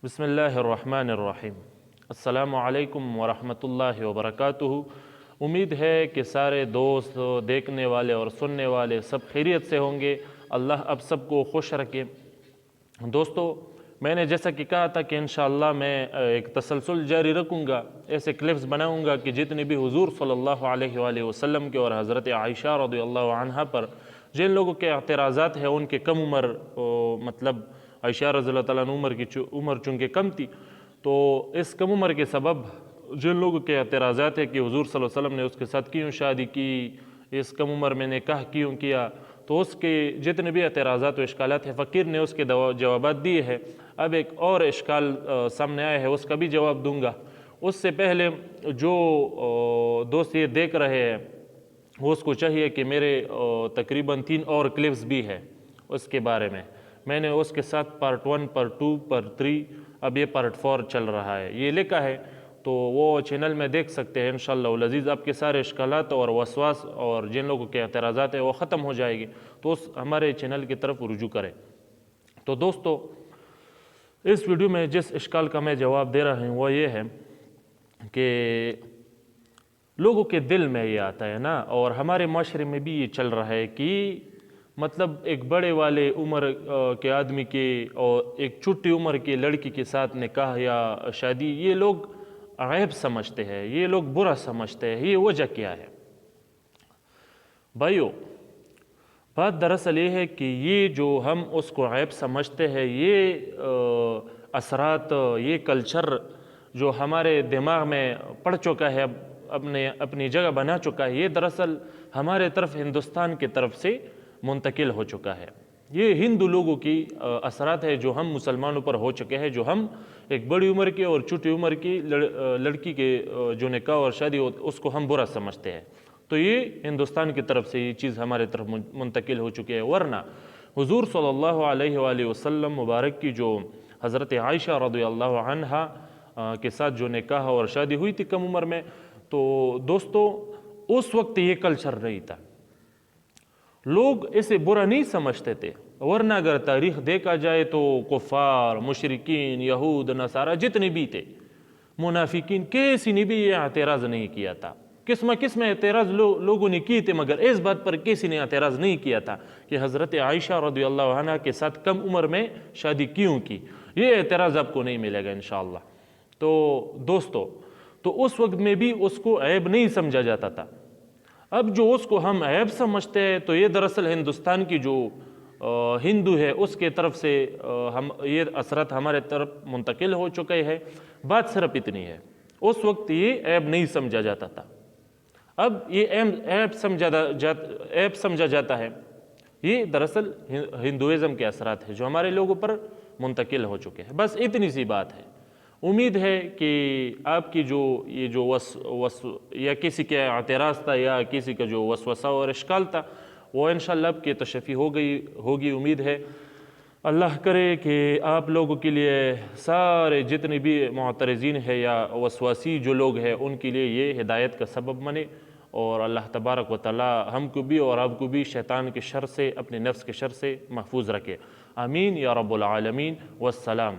بسم اللہ الرحمن الرحیم۔ السلام علیکم ورحمۃ اللہ وبرکاتہ۔ امید ہے کہ سارے دوست دیکھنے والے اور سننے والے سب خیریت سے ہوں گے۔ اللہ اب سب کو خوش رکھے۔ دوستو، میں نے جیسا کہ کہا تھا کہ انشاءاللہ میں ایک تسلسل جاری رکھوں گا، ایسے کلپس بناؤں گا کہ جتنے بھی حضور صلی اللہ علیہ وآلہ وسلم کے اور حضرت عائشہ رضی اللہ عنہا پر جن لوگوں کے اعتراضات ہیں، ان کے کم عمر مطلب عائشہ رضی اللہ تعالیٰ عنہ عمر چونکہ کم تھی، تو اس کم عمر کے سبب جن لوگوں کے اعتراضات ہے کہ حضور صلی اللہ علیہ وسلم نے اس کے ساتھ کیوں شادی کی، اس کم عمر میں نکاح کیوں کیا، تو اس کے جتنے بھی اعتراضات و اشکالات ہیں فقیر نے اس کے جوابات دیے ہیں۔ اب ایک اور اشکال سامنے آیا ہے، اس کا بھی جواب دوں گا۔ اس سے پہلے جو دوست یہ دیکھ رہے ہیں وہ اس کو چاہیے کہ میرے تقریباً 3 اور کلپس بھی ہے اس کے بارے میں نے اس کے ساتھ پارٹ 1 پارٹ 2 پارٹ 3 اب یہ پارٹ 4 چل رہا ہے، یہ لکھا ہے، تو وہ چینل میں دیکھ سکتے ہیں انشاءاللہ العزیز۔ آپ کے سارے اشکالات اور وسواس اور جن لوگوں کے اعتراضات ہیں وہ ختم ہو جائے گی، تو اس ہمارے چینل کی طرف رجوع کریں۔ تو دوستو، اس ویڈیو میں جس اشکال کا میں جواب دے رہا ہوں وہ یہ ہے کہ لوگوں کے دل میں یہ آتا ہے نا، اور ہمارے معاشرے میں بھی یہ چل رہا ہے کہ مطلب ایک بڑے والے عمر کے آدمی کے اور ایک چھوٹی عمر کی لڑکی کے ساتھ نکاح یا شادی یہ لوگ عیب سمجھتے ہیں، یہ لوگ برا سمجھتے ہیں۔ یہ وجہ کیا ہے بھائیو؟ بات دراصل یہ ہے کہ یہ جو ہم اس کو عیب سمجھتے ہیں، یہ اثرات، یہ کلچر جو ہمارے دماغ میں پڑ چکا ہے، اپنی جگہ بنا چکا ہے، یہ دراصل ہمارے طرف ہندوستان کی طرف سے منتقل ہو چکا ہے۔ یہ ہندو لوگوں کی اثرات ہے جو ہم مسلمانوں پر ہو چکے ہیں، جو ہم ایک بڑی عمر کے اور چھوٹی عمر کی لڑکی کے جو نکاح اور شادی ہو اس کو ہم برا سمجھتے ہیں، تو یہ ہندوستان کی طرف سے یہ چیز ہمارے طرف منتقل ہو چکی ہے۔ ورنہ حضور صلی اللہ علیہ وآلہ وسلم مبارک کی جو حضرت عائشہ رضی اللہ عنہا کے ساتھ جو نکاح اور شادی ہوئی تھی کم عمر میں، تو دوستو اس وقت یہ کلچر نہیں تھا، لوگ اسے برا نہیں سمجھتے تھے۔ ورنہ اگر تاریخ دیکھا جائے تو کفار، مشرکین، یہود، نصارہ جتنے بھی تھے، منافقین، کسی نے بھی یہ اعتراض نہیں کیا تھا۔ قسم اعتراض لوگوں نے کیے تھے، مگر اس بات پر کسی نے اعتراض نہیں کیا تھا کہ حضرت عائشہ رضی اللہ عنہ کے ساتھ کم عمر میں شادی کیوں کی۔ یہ اعتراض آپ کو نہیں ملے گا انشاءاللہ۔ تو دوستو، تو اس وقت میں بھی اس کو عیب نہیں سمجھا جاتا تھا۔ اب جو اس کو ہم عیب سمجھتے ہیں، تو یہ دراصل ہندوستان کی جو ہندو ہے اس کے طرف سے یہ اثرات ہمارے طرف منتقل ہو چکے ہیں۔ بات صرف اتنی ہے، اس وقت یہ عیب نہیں سمجھا جاتا تھا، اب یہ عیب سمجھا جاتا ہے۔ یہ دراصل ہندوازم کے اثرات ہیں جو ہمارے لوگوں پر منتقل ہو چکے ہیں۔ بس اتنی سی بات ہے۔ امید ہے کہ آپ کی یہ جو یا کسی کے اعتراض تھا یا کسی کا جو وسوسہ اور اشکال تھا وہ انشاءاللہ آپ کی تشفی ہوگی امید ہے۔ اللہ کرے کہ آپ لوگوں کے لیے سارے جتنے بھی معترضین ہیں یا وسواسی جو لوگ ہیں ان کے لیے یہ ہدایت کا سبب بنے، اور اللہ تبارک و تعالی ہم کو بھی اور آپ کو بھی شیطان کے شر سے، اپنے نفس کے شر سے محفوظ رکھے۔ آمین یا رب العالمین۔ والسلام۔